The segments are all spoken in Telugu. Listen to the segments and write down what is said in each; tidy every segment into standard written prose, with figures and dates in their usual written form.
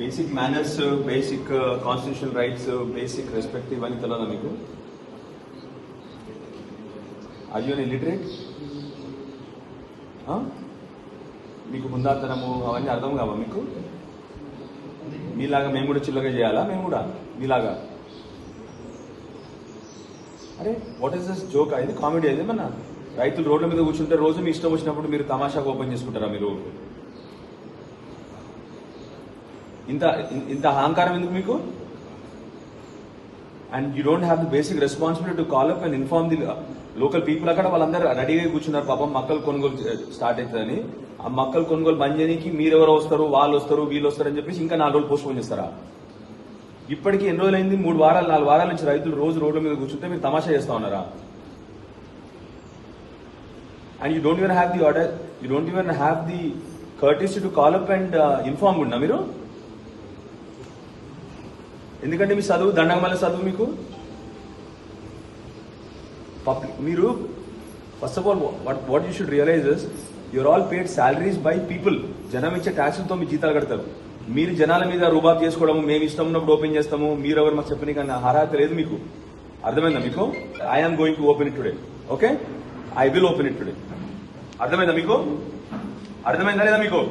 Basic manners, basic constitutional rights, basic respect ఇవన్నీ తెలియదా మీకు? Are you illiterate? మీకు హుందాతనము అవన్నీ అర్థం కావా మీకు? మీలాగా మేము కూడా చిల్లగా చేయాలా? మేము కూడా మీలాగా? అరే వాట్ ఈస్ దిస్ జోక్? ఇది కామెడీ అయితే మన రైతులు రోడ్ల మీద కూర్చుంటే రోజు మీ ఇష్టం వచ్చినప్పుడు మీరు తమాషాగా ఓపెన్ చేసుకుంటారా మీరు? ఇంత అహంకారం ఎందుకు మీకు? And you don't have the basic responsibility to call up and inform the local people. అక్కడ వాళ్ళందరూ రెడీగా కూర్చున్నారు పాపం, మక్కలు కొనుగోలు స్టార్ట్ అవుతుందని. ఆ మక్కలు కొనుగోలు బంద్ చేయడానికి మీరెవరో వస్తారు, వాళ్ళు వస్తారు, వీళ్ళు వస్తారు అని చెప్పేసి ఇంకా 4 రోజులు పోస్ట్ పోన్ చేస్తారా? ఇప్పటికీ ఎన్ని రోజులైంది? 3 వారాలు 4 వారాల నుంచి రైతులు రోజు రోడ్ల మీద కూర్చుంటే మీరు తమాషా చేస్తా ఉన్నారా? And you don't even have the order, you don't even have the courtesy to call up and inform ఉన్నా మీరు? ఎందుకంటే మీ చదువు దండగమల్ల చదువు మీకు. మీరు first of all what you should realize is you're all paid salaries by people. జనం ఇచ్చే ట్యాక్సులతో మీ జీతాలు కడతారు. మీరు జనాల మీద రూబాబ్ చేసుకోవడము, మేము ఇష్టం ఉన్నప్పుడు ఓపెన్ చేస్తాము, మీరు ఎవరు మాకు చెప్పని కానీ అర్హత లేదు మీకు. అర్థమైందా మీకు? I'm going to open it today. Okay, I will open it today. అర్థమైందా మీకు? అర్థమైందా లేదా మీకు?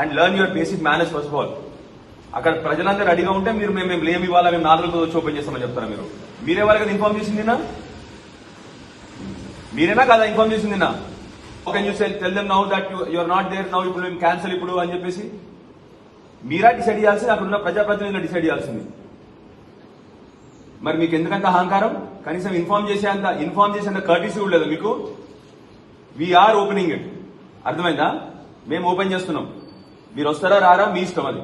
And learn your basic manners first of all. అక్కడ ప్రజలందరూ రెడీగా ఉంటే మీరు మేము లేమి ఇవ్వాలా, మేము 4 రోజులు వచ్చి ఓపెన్ చేస్తామని చెప్తారా మీరు? మీరే వాళ్ళకి ఇన్ఫార్మ్ చేసిందినా? మీరేనా కదా ఇన్ఫార్మ్ చేసిందినా? Can you tell them now that you are not there now, ఇప్పుడు మేము క్యాన్సిల్ ఇప్పుడు అని చెప్పేసి మీరా డిసైడ్ చేయాల్సింది, అక్కడ ఉన్న ప్రజాప్రతినిధులు డిసైడ్ చేయాల్సింది. మరి మీకు ఎందుకంత అహంకారం? కనీసం ఇన్ఫార్మ్ చేసేంత కర్టీసీ కూడా లేదు మీకు. We're opening it. అర్థమైందా? మేము ఓపెన్ చేస్తున్నాం. మీరు వస్తారా రారా మీ ఇష్టం, అది.